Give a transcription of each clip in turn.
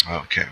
Okay.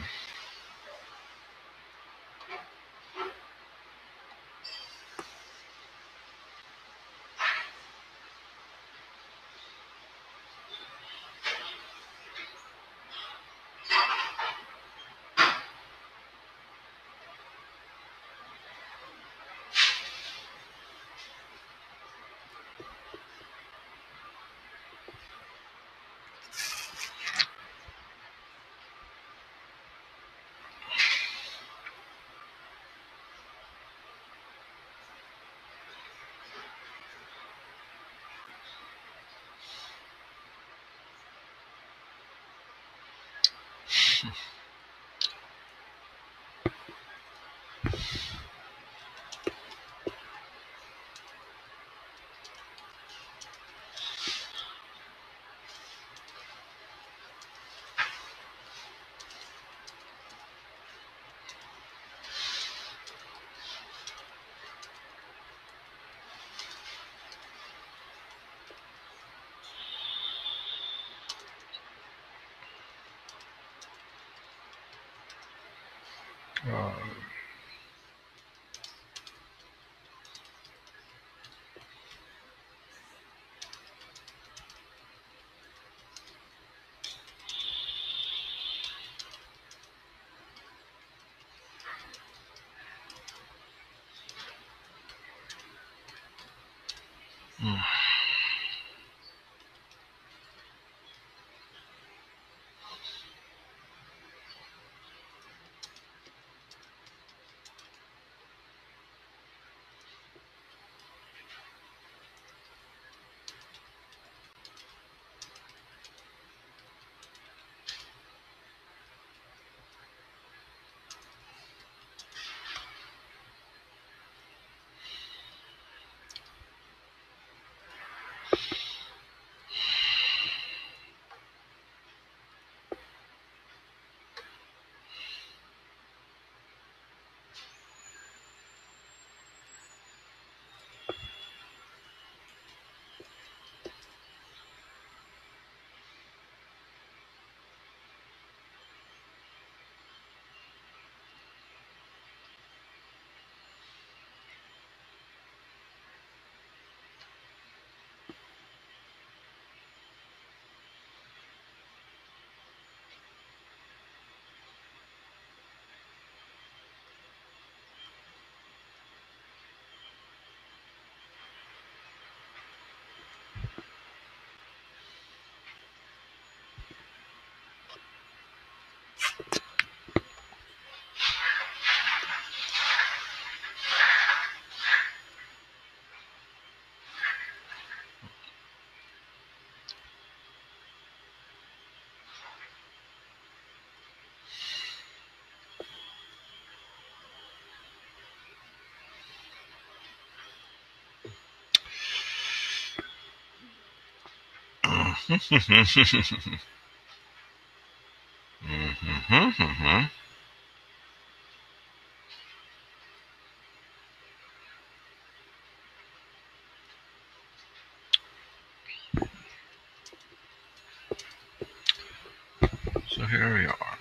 So here we are.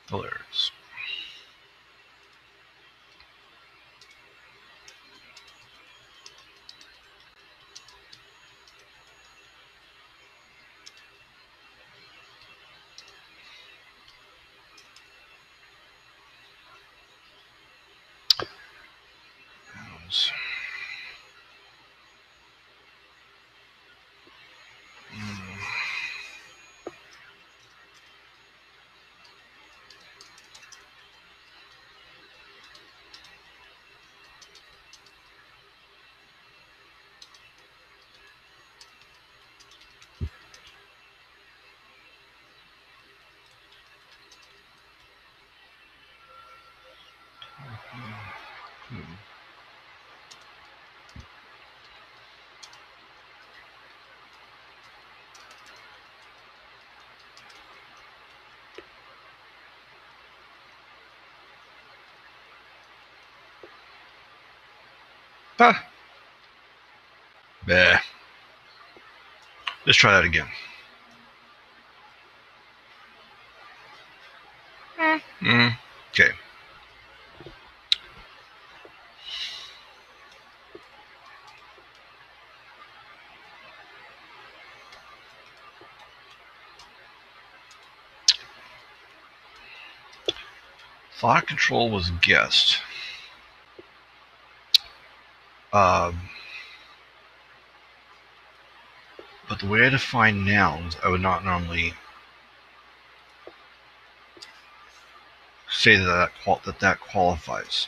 Hilarious. Ah. Bah. Let's try that again. Okay. Thought control was guessed. But the way I define nouns, I would not normally say that qualifies.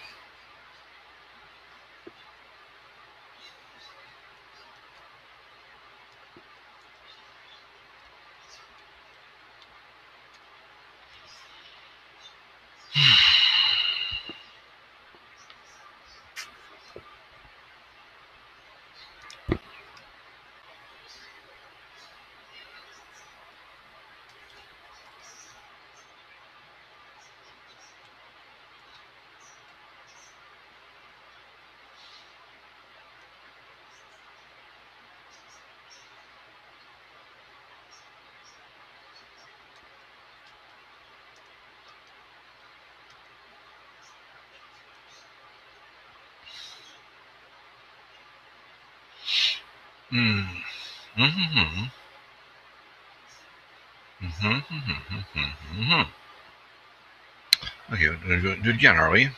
Okay, we're going to do it again, are we?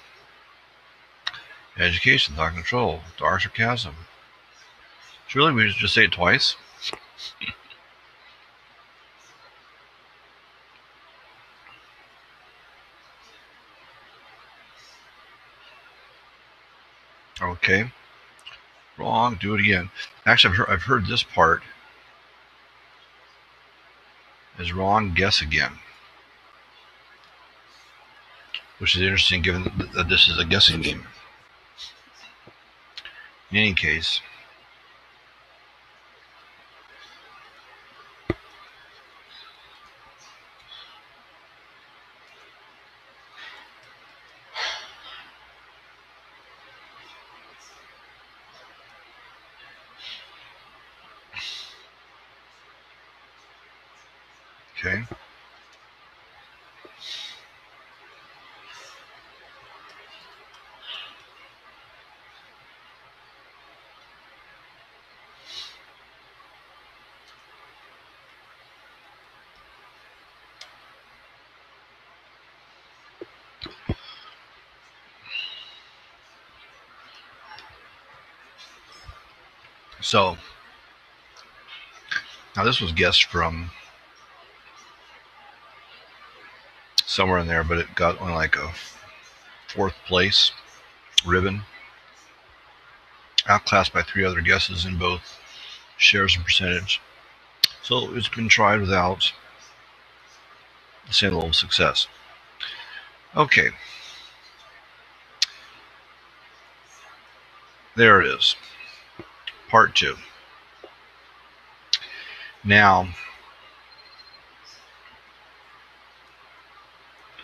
Education, thought control, dark sarcasm. So really, we just say it twice? Okay. Wrong. Do it again. Actually, I've heard this part is wrong. Guess again. Which is interesting given that this is a guessing game. In any case. Okay. So, now this was guessed from somewhere in there, but it got only like a 4th place ribbon. Outclassed by 3 other guesses in both shares and percentage. So it's been tried without the same level of success. Okay. There it is. Part 2. Now,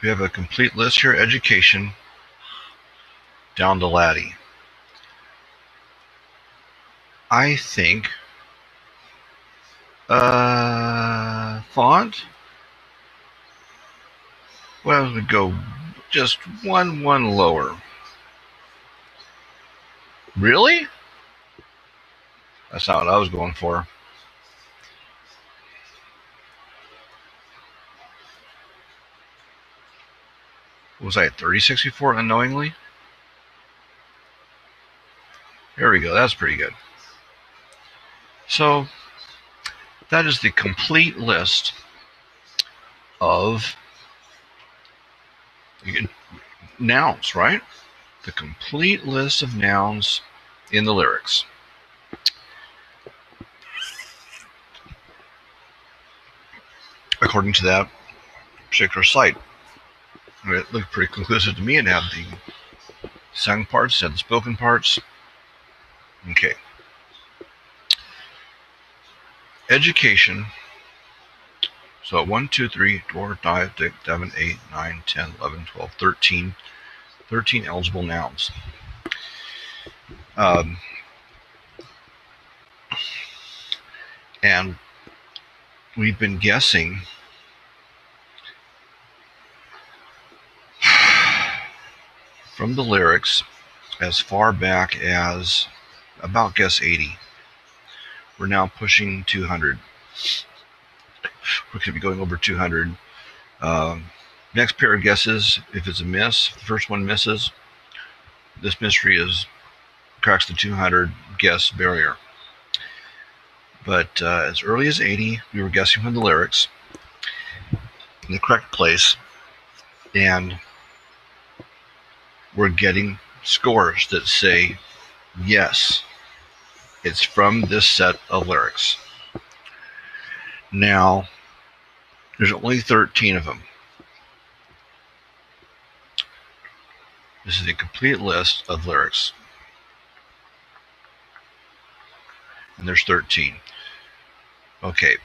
we have a complete list here. Education down to Laddie. I think font. Well, we go just one lower. Really? That's not what I was going for. What was I at 3064 unknowingly? There we go. That's pretty good. So that is the complete list of nouns, right? The complete list of nouns in the lyrics. According to that particular site. It looked pretty conclusive to me and had the sung parts and the spoken parts. Okay. Education. So 1, 2, 3, 4, 5, 6, 7, 8, 9, 10, 11, 12, 13. 13 eligible nouns. And we've been guessing from the lyrics as far back as about guess 80. We're now pushing 200. We're going to be going over 200. Next pair of guesses, if it's a miss, the first one misses, this mystery cracks the 200 guess barrier. But as early as 80, we were guessing from the lyrics in the correct place, and we're getting scores that say, yes, it's from this set of lyrics. Now, there's only 13 of them. This is a complete list of lyrics. And there's 13. Okay.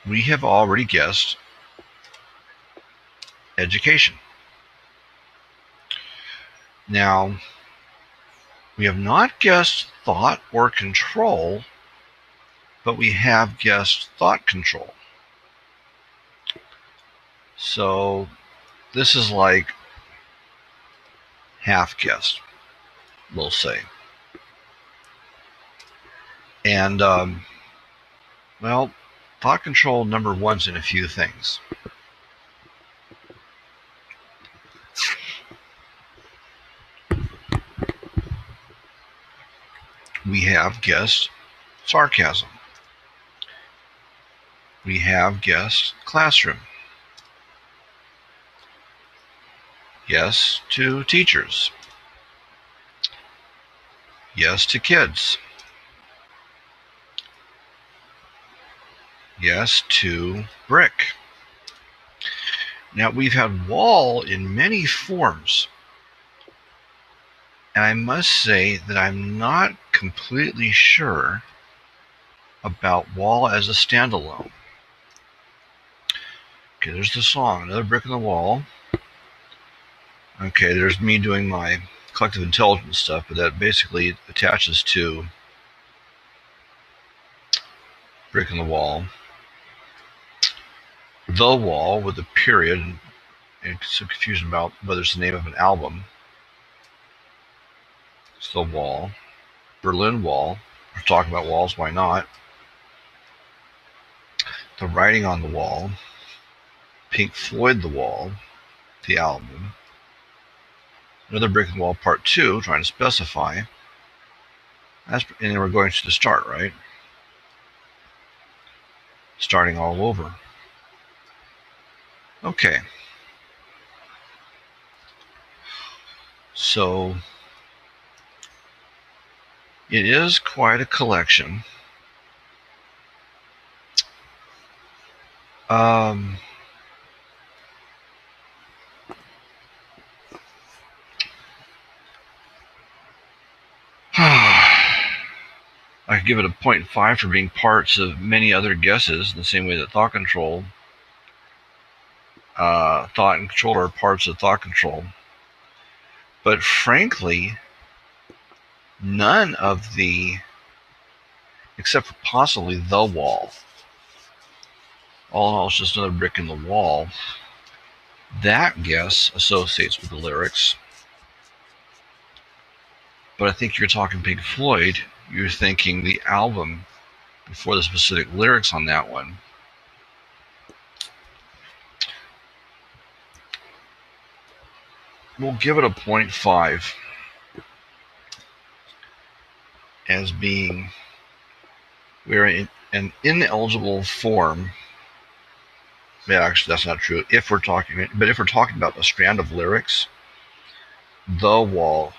We have already guessed education. Now, we have not guessed thought or control, but we have guessed thought control. So this is like half guessed, we'll say. And, well, thought control number one's in a few things. We have guessed sarcasm. We have guessed classroom. Yes to teachers. Yes to kids. Yes to brick. Now, we've had wall in many forms. And I must say that I'm not completely sure about wall as a standalone. Okay, there's the song, another brick in the wall. Okay, there's me doing my collective intelligence stuff, but that basically attaches to brick in the wall. The wall with a period, and some confusion about whether it's the name of an album. It's the wall. Berlin Wall. We're talking about walls, why not? The writing on the wall. Pink Floyd The Wall, the album. Another brick in the wall, part 2, trying to specify. And then we're going to the start, right? Starting all over. Okay. So it is quite a collection. I could give it a 0.5 for being parts of many other guesses, in the same way that thought and control are parts of thought control. But frankly, none of the, except for possibly the wall. All in all, it's just another brick in the wall. That guess associates with the lyrics. But I think you're talking Pink Floyd, you're thinking the album before the specific lyrics on that one. We'll give it a 0.5 as being we're in an ineligible form. Yeah, actually, that's not true. If we're talking about a strand of lyrics, the wall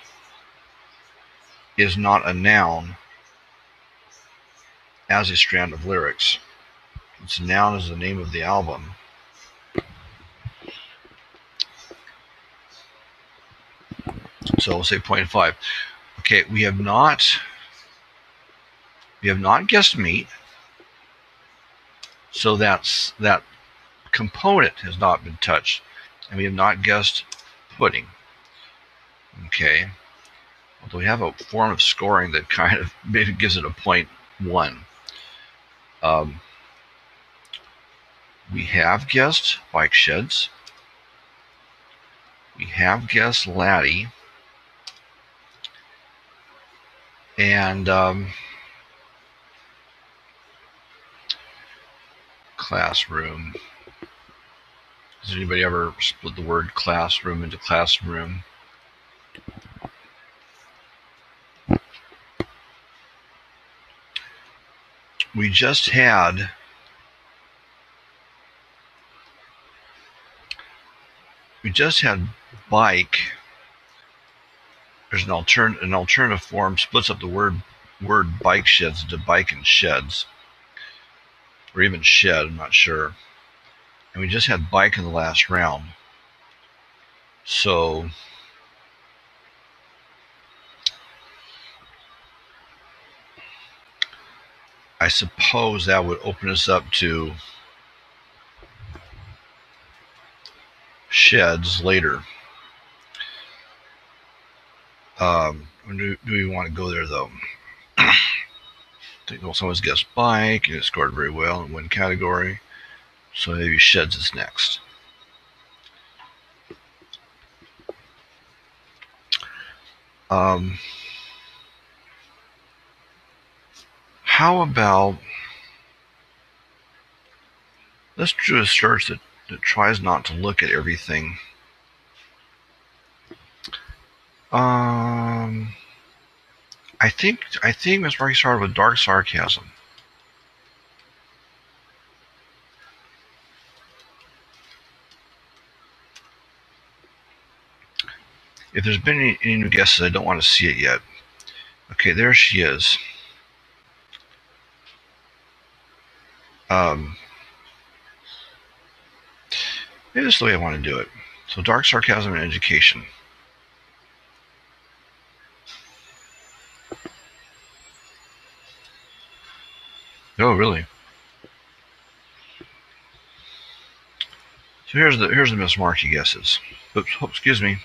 is not a noun as a strand of lyrics. Its noun is the name of the album. So we'll say 0.5. Okay, we have not guessed meat, so that component has not been touched, and we have not guessed pudding. Okay, although we have a form of scoring that kind of maybe gives it a 0.1. We have guessed bike sheds. We have guessed laddie. And classroom. Has anybody ever split the word classroom into classroom? We just had bike. There's an alternative form splits up the word bike sheds into bike and sheds, or even shed. I'm not sure. And we just had bike in the last round. So I suppose that would open us up to sheds later. Do we want to go there though? I think someone's guessed bike and it scored very well in one category. So maybe sheds is next. How about, let's do a search that tries not to look at everything. I think Ms. Markey started with dark sarcasm. If there's been any new guesses, I don't want to see it yet. Okay, there she is. Maybe this is the way I want to do it. So dark sarcasm and education. Oh, really? So here's the Miss Markey guesses. Oops, excuse me.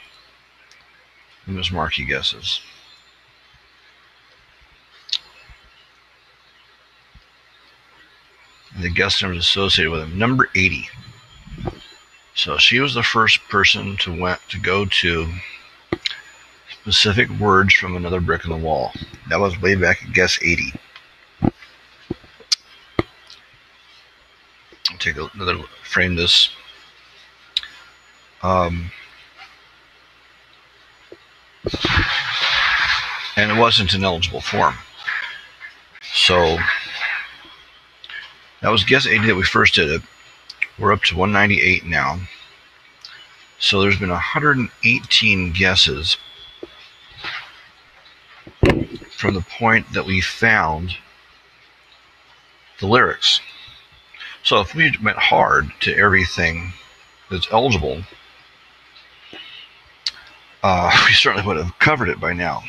The Miss Markey guesses. And the guest numbers associated with them. Number 80. So she was the first person to go to specific words from another brick in the wall. That was way back at guess 80. I'll take another frame this. And it wasn't an eligible form. So that was guess 80 that we first did it. We're up to 198 now. So there's been 118 guesses from the point that we found the lyrics. So if we went hard to everything that's eligible, we certainly would have covered it by now.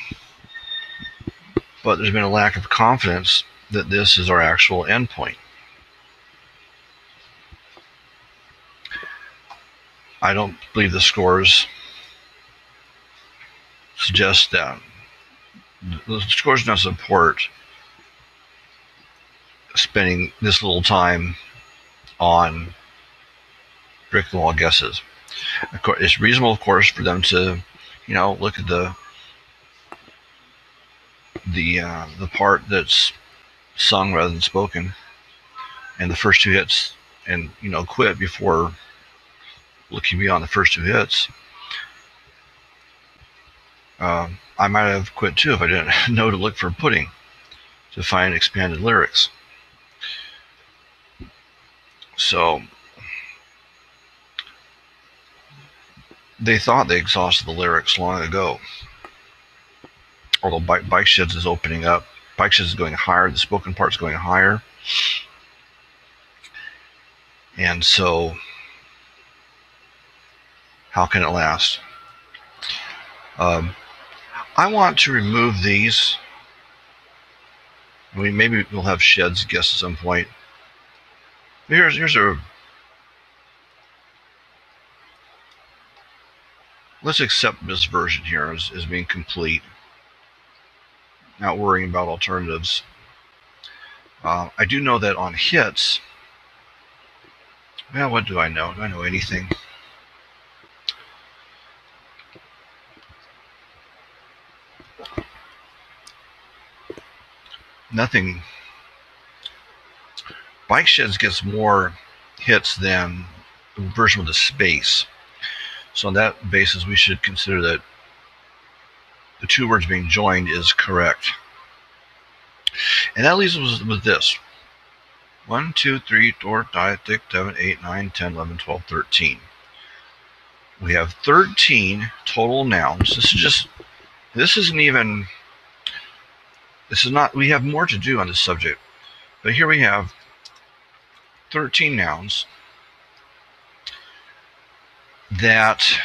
But there's been a lack of confidence that this is our actual endpoint. I don't believe the scores suggest that. The scores don't support spending this little time on brick the wall guesses. Of course, it's reasonable, of course, for them to, look at the part that's sung rather than spoken, and the first two hits, and quit before looking beyond the first two hits. I might have quit too if I didn't know to look for pudding to find expanded lyrics. So they thought they exhausted the lyrics long ago. Although bike sheds is opening up, bike sheds is going higher, the spoken part's going higher. And so how can it last? I want to remove these. I mean, maybe we'll have sheds guess at some point. Here's a. Let's accept this version here as being complete. Not worrying about alternatives. I do know that on hits. Well, what do I know? Do I know anything? Nothing. Bike sheds gets more hits than the version with the space. So on that basis, we should consider that the two words being joined is correct. And that leaves us with this. 1, 2, 3, 4, 5, 6, 7, 8, 9, 10, 11, 12, 13. We have 13 total nouns. This is not, we have more to do on this subject. But here we have 13 nouns that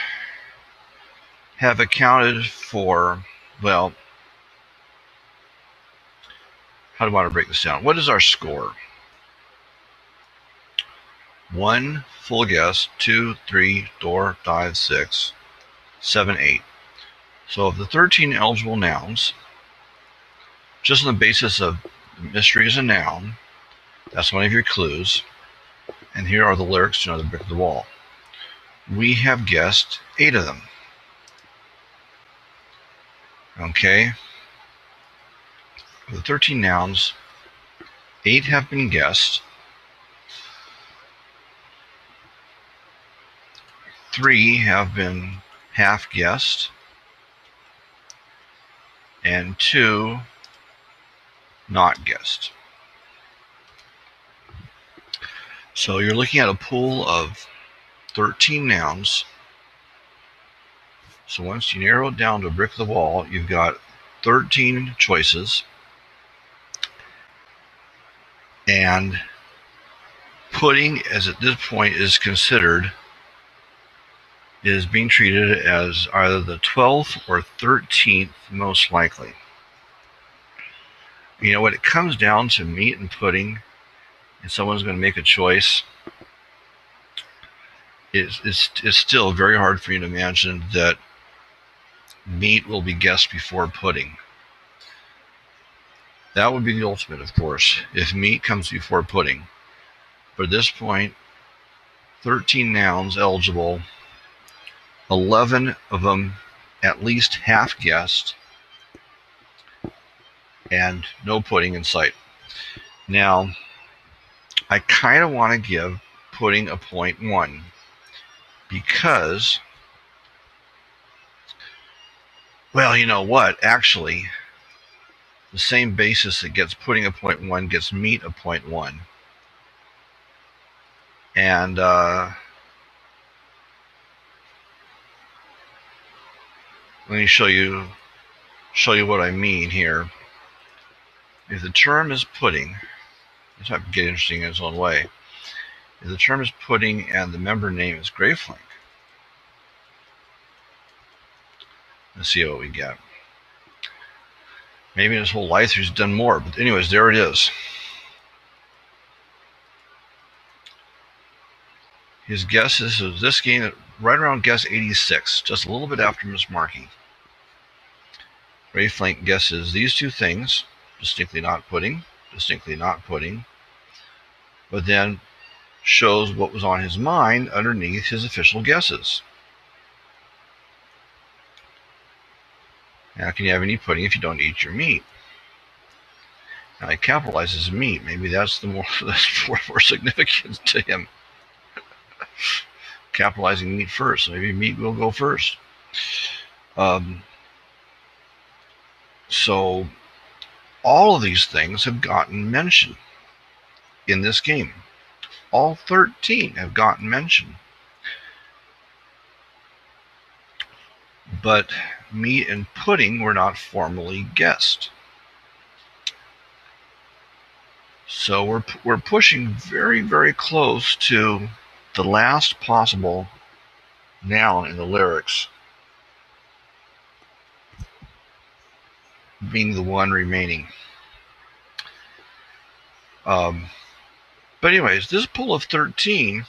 have accounted for, well, how do I want to break this down? What is our score? 1 full guess, 2, 3, 4, 5, 6, 7, 8. So of the 13 eligible nouns, just on the basis of mystery is a noun, that's one of your clues, and here are the lyrics to Another Brick of the Wall. We have guessed 8 of them. Okay? Of the 13 nouns, 8 have been guessed. 3 have been half guessed, and 2 not guessed. So you're looking at a pool of 13 nouns. So once you narrow it down to a brick of the wall, you've got 13 choices. And pudding, as at this point is considered, is being treated as either the 12th or 13th most likely. You know, when it comes down to meat and pudding, and someone's going to make a choice, it's still very hard for you to imagine that meat will be guessed before pudding. That would be the ultimate, of course, if meat comes before pudding. But at this point, 13 nouns eligible, 11 of them at least half guessed, and no pudding in sight. Now, I kind of want to give pudding a 0.1 because, well, you know what? Actually, the same basis that gets pudding a 0.1 gets meat a 0.1. And let me show you what I mean here. If the term is pudding, this might get interesting in its own way. If the term is pudding and the member name is Greyflank, let's see what we get. Maybe in his whole life he's done more, but anyways, there it is. His guesses of this game, right around guess 86, just a little bit after Miss Markey. Greyflank guesses these two things, distinctly not pudding, but then shows what was on his mind underneath his official guesses. How can you have any pudding if you don't eat your meat? Now he capitalizes meat. Maybe that's more significant to him. Capitalizing meat first. Maybe meat will go first. So all of these things have gotten mention in this game. All 13 have gotten mention. But meat and pudding were not formally guessed. So we're pushing very, very close to the last possible noun in the lyrics. being the one remaining. But anyways, this pool of 13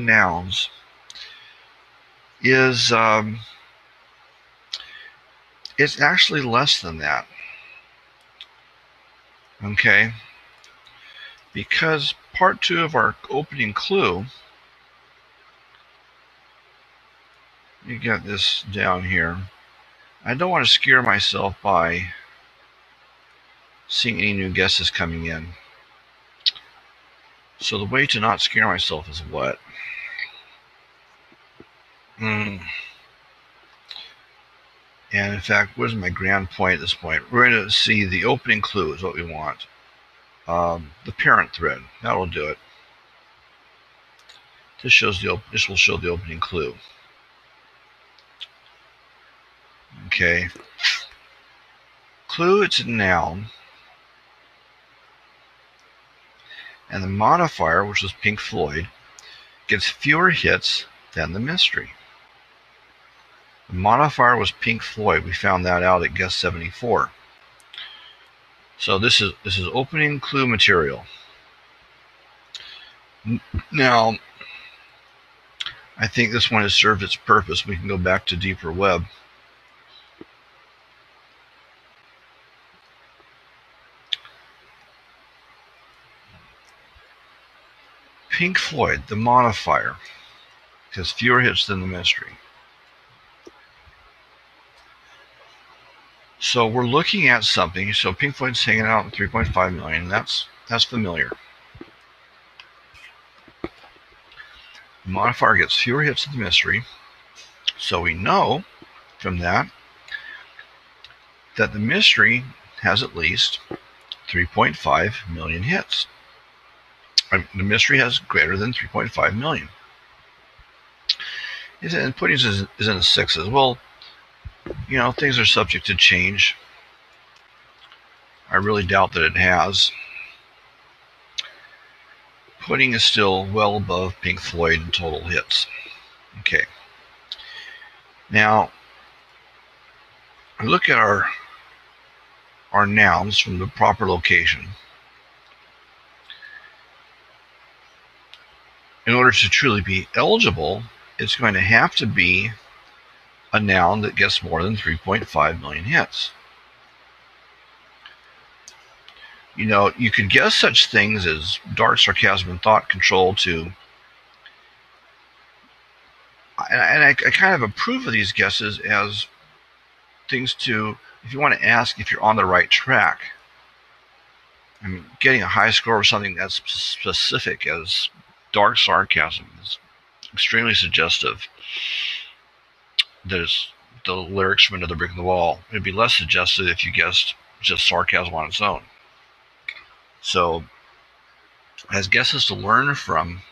nouns is it's actually less than that. Okay, because part 2 of our opening clue, you got this down here. I don't want to scare myself by seeing any new guesses coming in. So the way to not scare myself is what? And in fact, what is my grand point at this point? We're going to see the opening clue is what we want. The parent thread, that'll do it. This will show the opening clue. Okay. Clue, it's a noun. And the modifier, which is Pink Floyd, gets fewer hits than the mystery. The modifier was Pink Floyd. We found that out at guess 74. So this is opening clue material. Now, I think this one has served its purpose. We can go back to Deeper Web. Pink Floyd, the modifier, has fewer hits than the mystery. So we're looking at something. So Pink Floyd's hanging out at 3.5 million. That's familiar. The modifier gets fewer hits than the mystery. So we know from that the mystery has at least 3.5 million hits. The mystery has greater than 3.5 million. And puddings is in the sixes. Well, you know, things are subject to change. I really doubt that it has. Pudding is still well above Pink Floyd in total hits. Okay. Now, look at our nouns from the proper location. In order to truly be eligible, it's going to have to be a noun that gets more than 3.5 million hits. You know, you could guess such things as dark sarcasm and thought control to, and I kind of approve of these guesses as things to, if you want to ask if you're on the right track. I mean, getting a high score or something that's specific as dark sarcasm is extremely suggestive. There's the lyrics from Another Brick in the Wall. It'd be less suggestive if you guessed just sarcasm on its own. So, as guesses to learn from,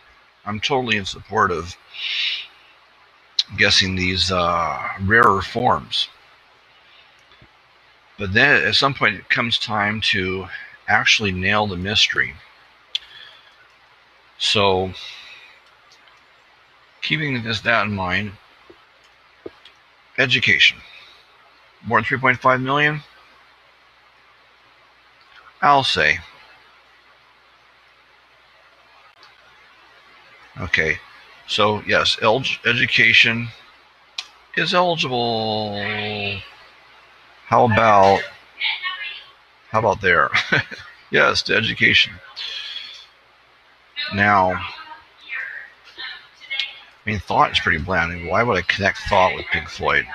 I'm totally in support of guessing these rarer forms. But then at some point it comes time to actually nail the mystery. So, keeping that in mind, education. More than 3.5 million? I'll say. Okay, so yes, education is eligible. How about there? Yes, to education. Now, I mean, thought is pretty bland. I mean, why would I connect thought with Pink Floyd?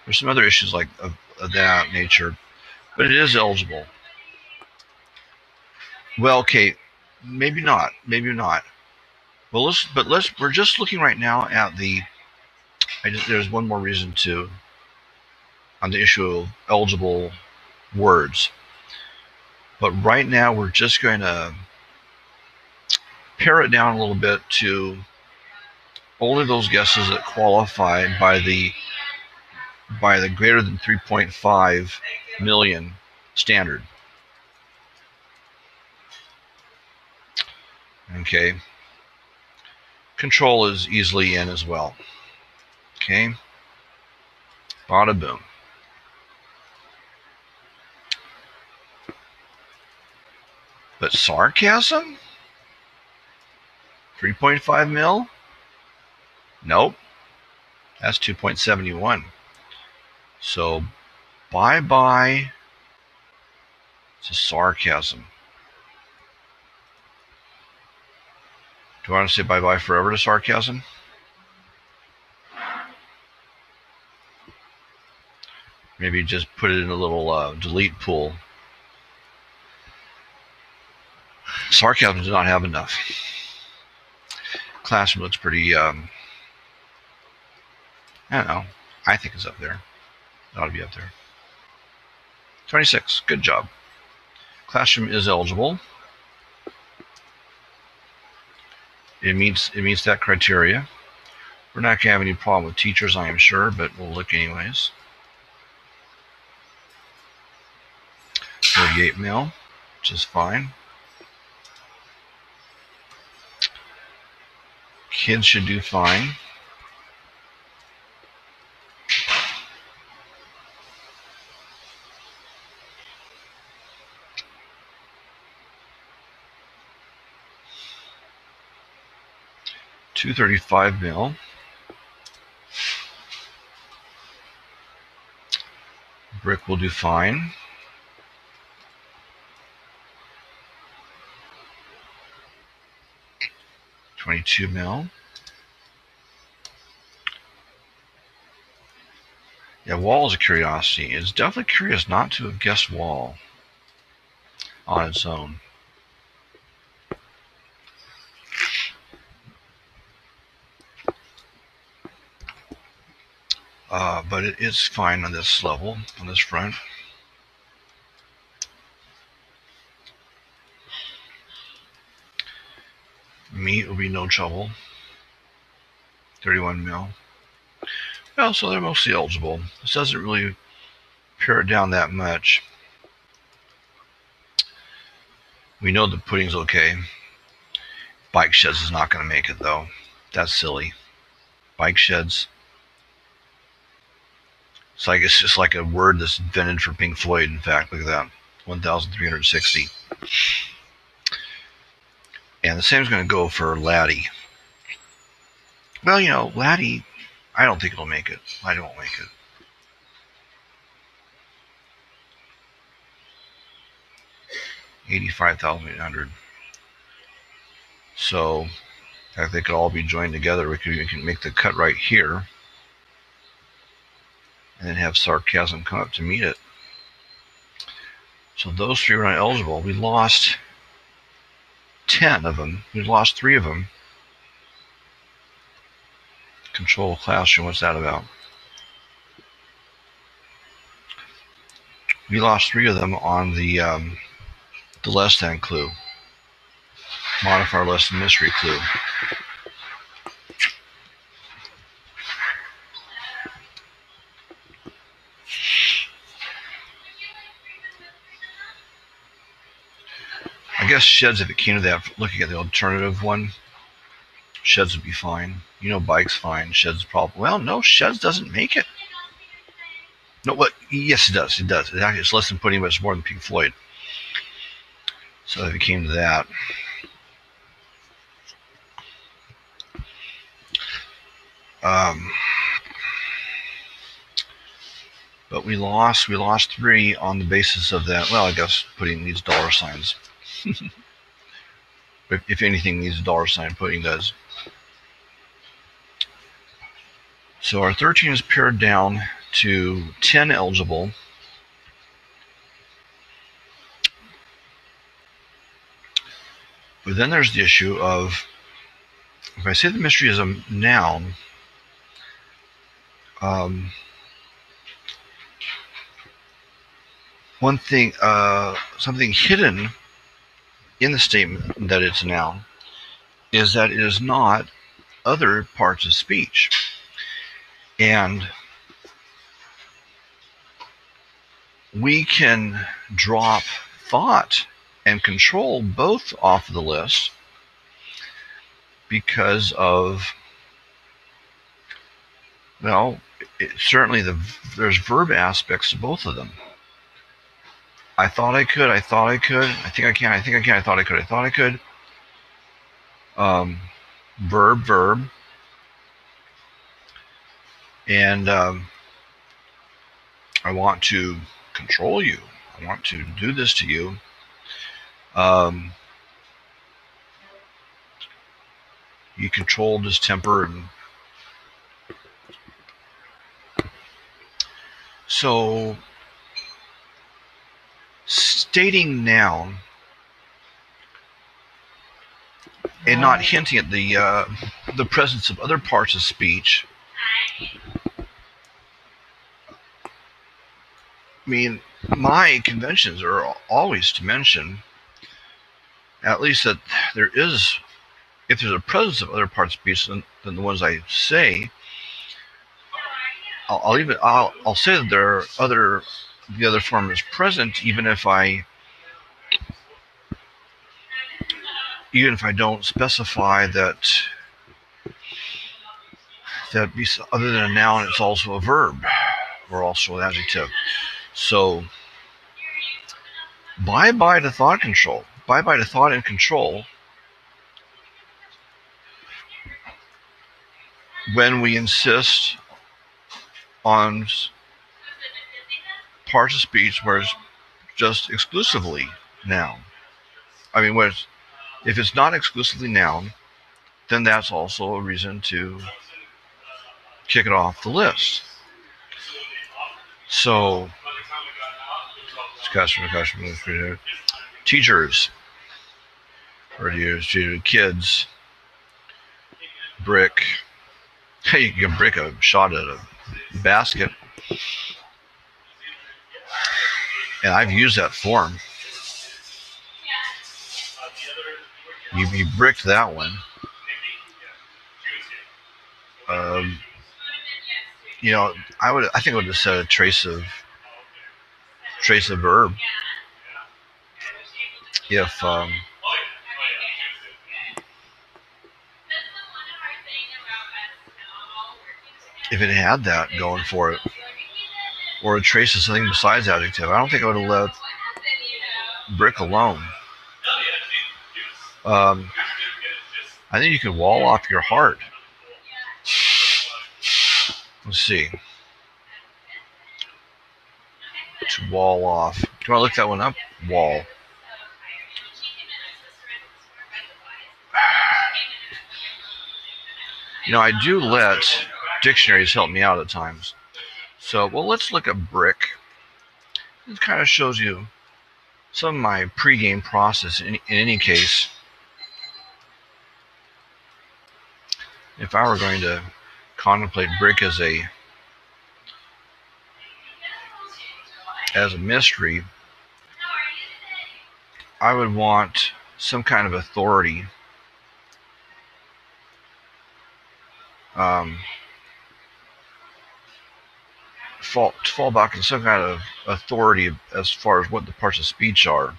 There's some other issues like of that nature, but it is eligible. Well, okay, maybe not. Well, we're just looking right now at there's one more reason on the issue of eligible words. But right now we're just going to pare it down a little bit to only those guesses that qualify by the greater than 3.5 million standard. Okay. Control is easily in as well. Okay. Bada boom. But sarcasm? 3.5 mil? Nope. That's 2.71. So bye-bye to sarcasm. Do I want to say bye-bye forever to sarcasm? Maybe just put it in a little delete pool. Sarcasm does not have enough. Classroom looks pretty, I don't know. I think it's up there. It ought to be up there. 26. Good job. Classroom is eligible. It meets that criteria. We're not going to have any problem with teachers, I am sure, but we'll look anyways. 38 mil, which is fine. Kids should do fine. $235 mil. Brick will do fine. $22 mil. Yeah, wall is a curiosity. It's definitely curious not to have guessed wall on its own. But it is fine on this level, on this front. Meat will be no trouble. 31 mil. Well, so they're mostly eligible. This doesn't really pare it down that much. We know the pudding's okay. Bike sheds is not going to make it, though. That's silly. Bike sheds. It's just like a word that's invented for Pink Floyd, in fact. Look at that. 1,360. And the same is going to go for Laddie. Well, you know, Laddie, I don't think it'll make it. I don't make it. $85,800. So, if they could all be joined together, we can make the cut right here. And then have sarcasm come up to meet it. So those three were not eligible. We lost 10 of them. We lost 3 of them. Control classroom, what's that about? We lost 3 of them on the less than clue. Modifier less than mystery clue. I guess sheds, if it came to that, looking at the alternative one, sheds would be fine. You know, bike's fine. Sheds probably. Well, no, sheds doesn't make it. No, what? Yes, it does. It does. It's less than pudding, but it's more than Pink Floyd. So if it came to that, but we lost 3 on the basis of that. Well, I guess pudding needs dollar signs. If anything needs a dollar sign, pudding does. So our 13 is pared down to 10 eligible. But then there's the issue of, if I say the mystery is a noun, one thing, something hidden in the statement that it's a noun is that it is not other parts of speech. And we can drop thought and control both off the list because of Well, certainly there's verb aspects to both of them. I thought I could. I thought I could. I think I can. I think I can. I thought I could. I thought I could. Um, verb, verb, and I want to control you. I want to do this to you. Um, you controlled his temper, and so stating noun and not hinting at the presence of other parts of speech. I mean, my conventions are always to mention at least that there is, if there's a presence of other parts of speech than the ones I say, I'll say that there are the other form is present, even if I don't specify that other than a noun, it's also a verb or also an adjective. So bye to thought control. Bye to thought and control. When we insist on parts of speech where it's just exclusively noun. I mean, if it's not exclusively noun, then that's also a reason to kick it off the list. So, teachers, or kids, brick. You can brick a shot at a basket, and I've used that form. You bricked that one. I think I would have said a trace of verb if it had that going for it, or a trace of something besides adjective. I don't think I would have let brick alone. I think you can wall off your heart. Let's see. To wall off. Do you want to look that one up? Wall. I do let dictionaries help me out at times. So, let's look at brick. It kind of shows you some of my pregame process in any case. If I were going to contemplate brick as a mystery, I would want some kind of authority. Fall back on some kind of authority as far as what the parts of speech are.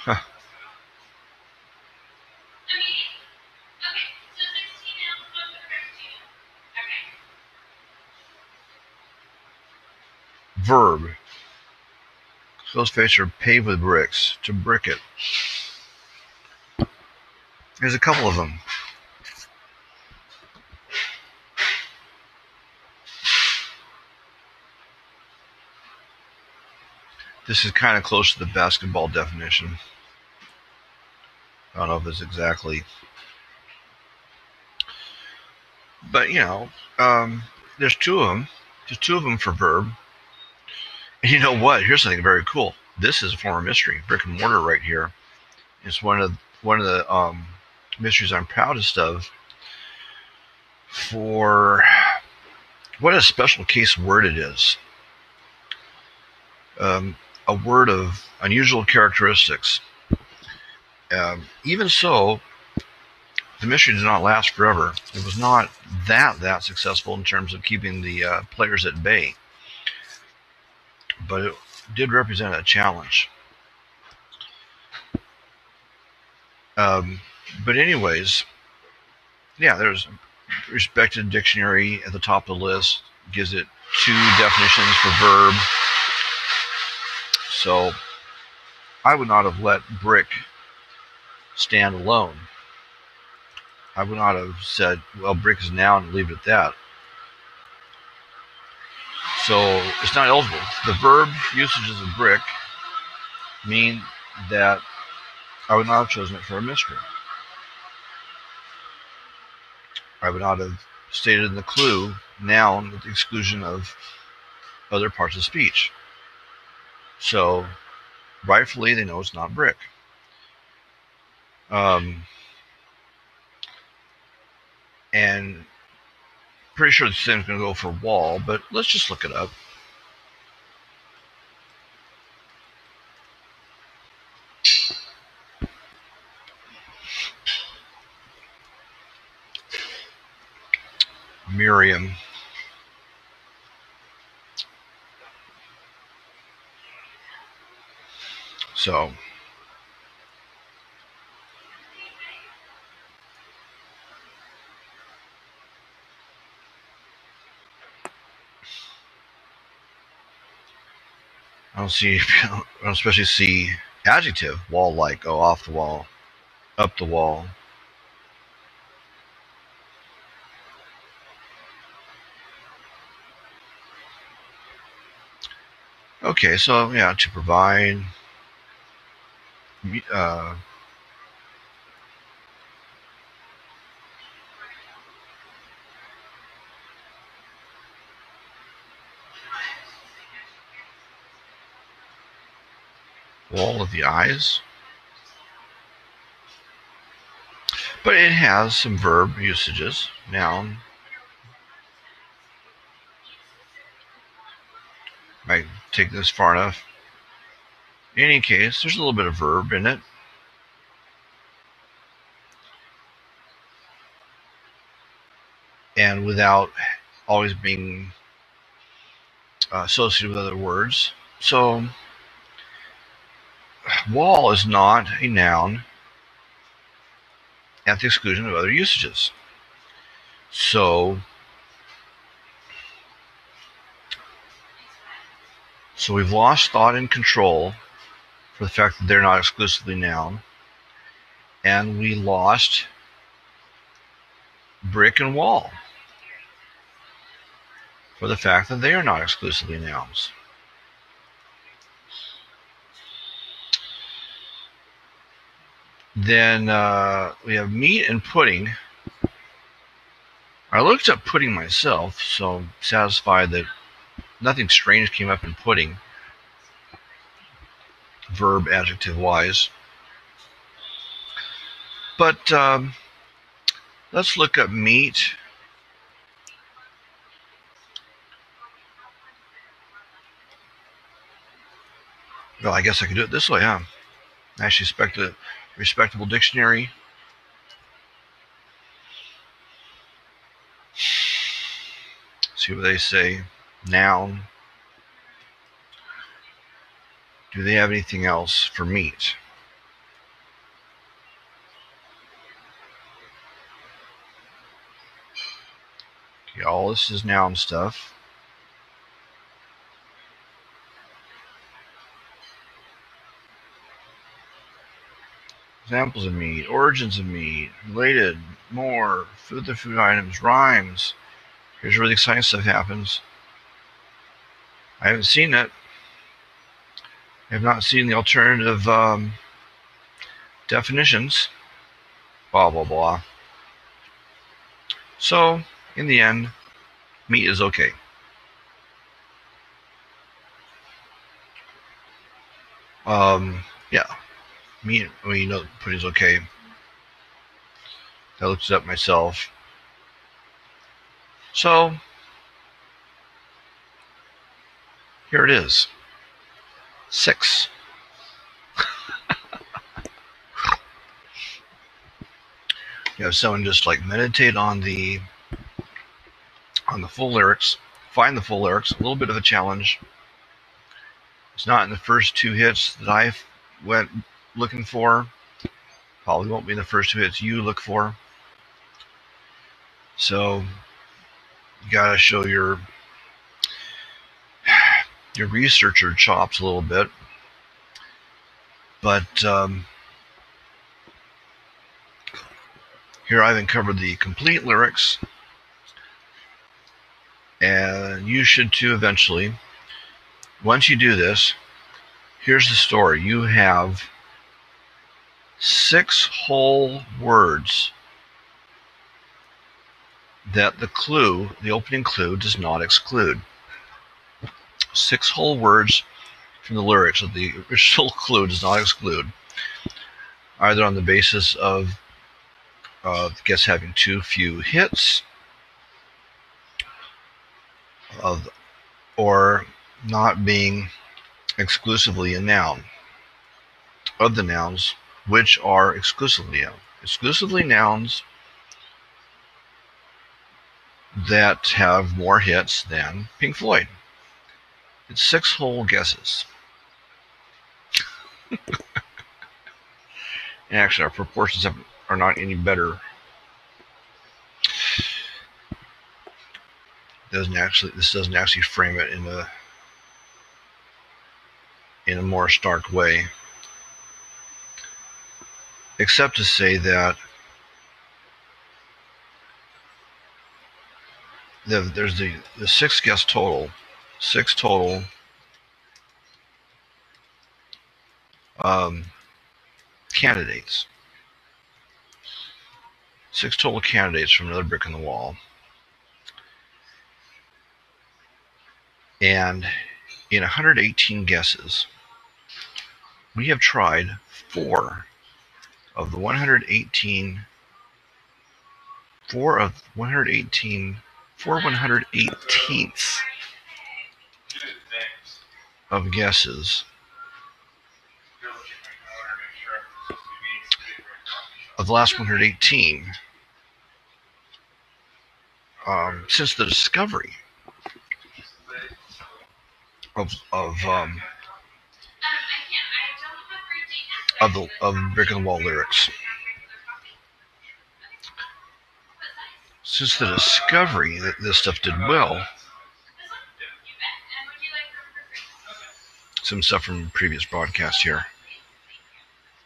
Huh. Verb. Those faces are paved with bricks. To brick it. There's a couple of them. This is kind of close to the basketball definition. I don't know if it's exactly. But, there's two of them. There's two of them for verb. And you know what? Here's something very cool. This is a form of mystery. Brick and mortar right here. It's one of the mysteries I'm proudest of. For what a special case word it is. A word of unusual characteristics. Even so, the mystery did not last forever. It was not that successful in terms of keeping the players at bay. But it did represent a challenge. But anyways, yeah, there's a respected dictionary at the top of the list. Gives it 2 definitions for verb. So I would not have let brick stand alone. I would not have said, well, brick is a noun and leave it at that. So it's not eligible. The verb usages of brick mean that I would not have chosen it for a mystery. I would not have stated in the clue noun with the exclusion of other parts of speech. So rightfully, they know it's not brick. And pretty sure the same is going to go for wall, but let's just look it up. Merriam. So I don't especially see adjective, wall-like, go off the wall, up the wall. Okay, so yeah, to provide, wall of the eyes. But it has some verb usages, noun. Might take this far enough. In any case, there's a little bit of verb in it. And without always being associated with other words. So, wall is not a noun at the exclusion of other usages. So we've lost thought and control for the fact that they're not exclusively noun. And we lost brick and wall for the fact that they are not exclusively nouns. Then we have meat and pudding. I looked up pudding myself, so I'm satisfied that nothing strange came up in pudding, verb, adjective wise. But let's look up meat. Well, I guess I could do it this way, huh? Actually, expect a respectable dictionary. See what they say. Noun. Do they have anything else for meat? Okay, all this is noun stuff. Examples of meat, origins of meat, related, more, food to food items, rhymes. Here's where the exciting stuff happens. I haven't seen it. I have not seen the alternative definitions. Blah, blah, blah. So, in the end, meat is okay. Yeah. Meat, well, you know, pudding's okay. I looked it up myself. So, here it is. 6. You have someone just like meditate on the full lyrics, find the full lyrics, a little bit of a challenge. It's not in the first 2 hits that I went looking for. probably won't be the first two hits you look for. So you got to show your researcher chops a little bit. But here I've uncovered the complete lyrics, and you should too eventually. Once you do this, here's the story. You have 6 whole words that the opening clue does not exclude. 6 whole words from the lyrics that the original clue does not exclude, either on the basis of guess having too few hits, or not being exclusively a noun, of the nouns which are exclusively nouns that have more hits than Pink Floyd. It's 6 whole guesses. And actually, our proportions are not any better. This doesn't actually frame it in a more stark way, except to say that there's the 6 guess total, 6 total candidates. 6 total candidates from Another Brick in the Wall. And in 118 guesses, we have tried 4 of 118 118ths of guesses of the last 118 since the discovery of Brick and Wall lyrics. Since the discovery that this stuff did well, some stuff from previous broadcasts here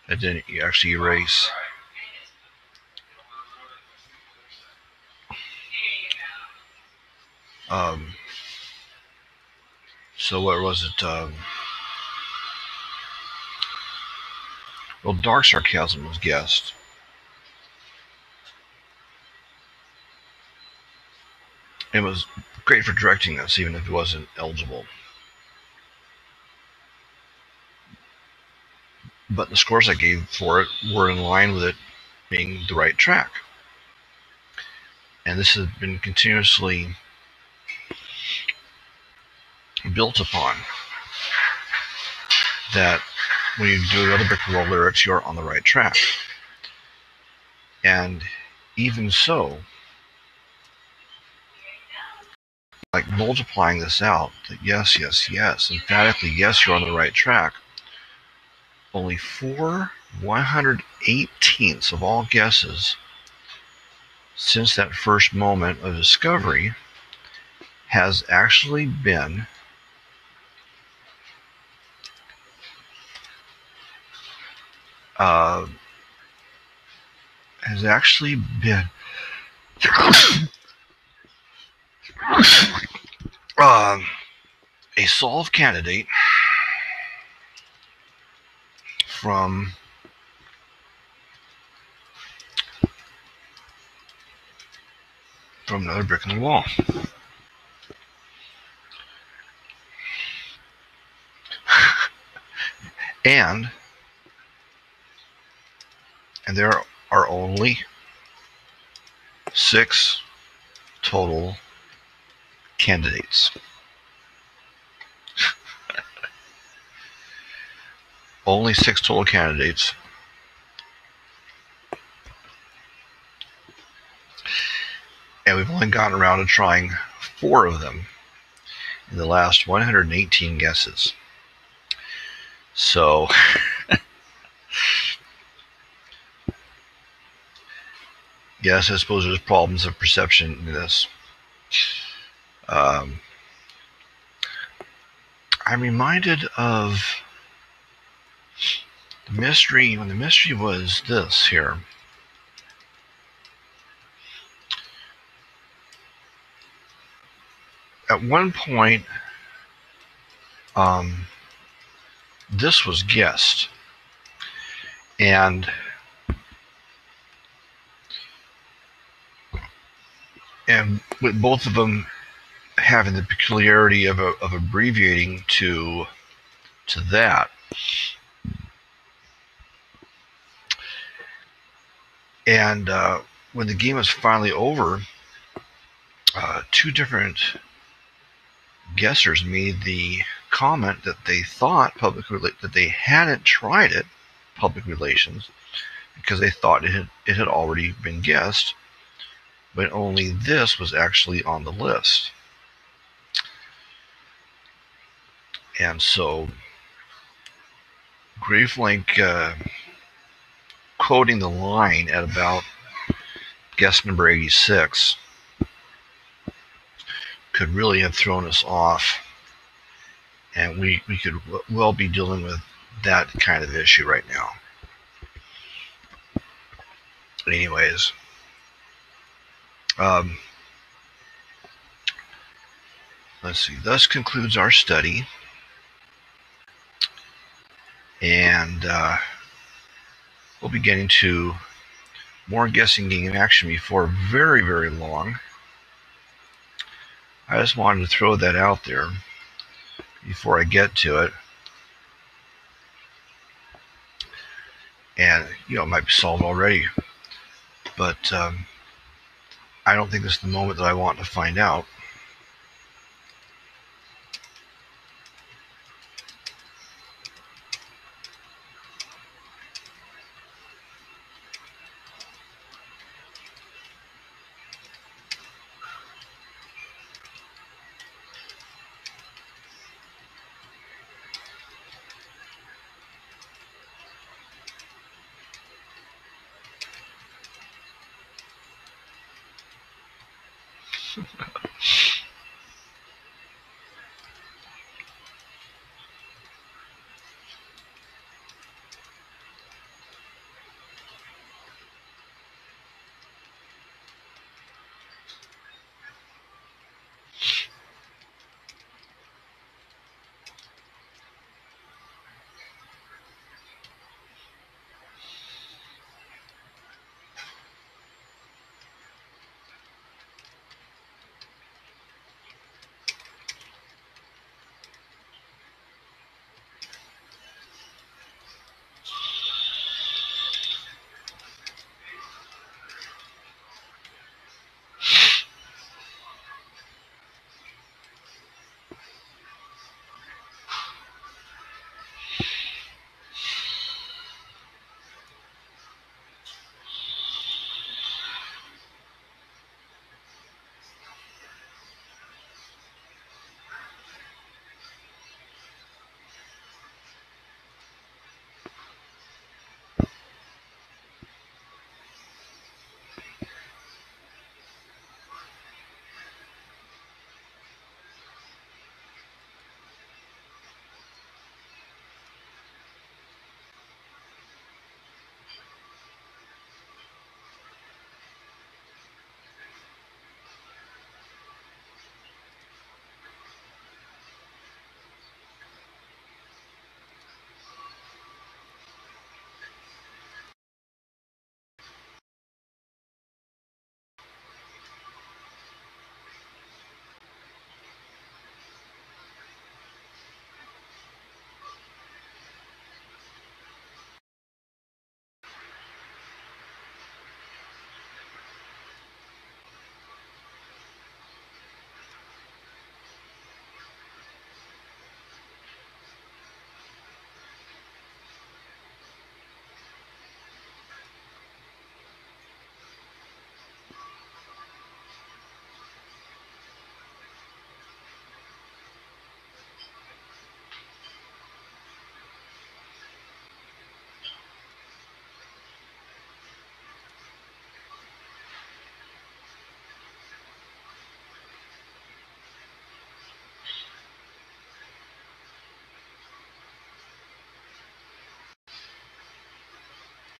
I didn't actually erase. So what was it? Well, Dark Sarcasm was guessed. It was great for directing us, even if it wasn't eligible. But the scores I gave for it were in line with it being the right track. And this has been continuously built upon, that when you do Other Brick and Wall lyrics, you're on the right track. And even so, like multiplying this out, that yes, emphatically yes, you're on the right track, only 4 118ths of all guesses since that first moment of discovery has actually been a solved candidate from Another Brick in the Wall. And there are only 6 total candidates. Only 6 total candidates. And we've only gotten around to trying 4 of them in the last 118 guesses. So Yes, I suppose there's problems of perception in this. I'm reminded of the mystery, when the mystery was this here. At one point, this was guessed, and with both of them having the peculiarity of abbreviating to that. And when the game was finally over, two different guessers made the comment that they thought that they hadn't tried it, public relations, because they thought it had already been guessed, but only this was actually on the list. And so Gravelink, quoting the line at about guess number 86, could really have thrown us off, and we could well be dealing with that kind of issue right now. Anyways, let's see. Thus concludes our study, and we'll be getting to more guessing game action before very, very long. I just wanted to throw that out there before I get to it. And, it might be solved already, but I don't think this is the moment that I want to find out.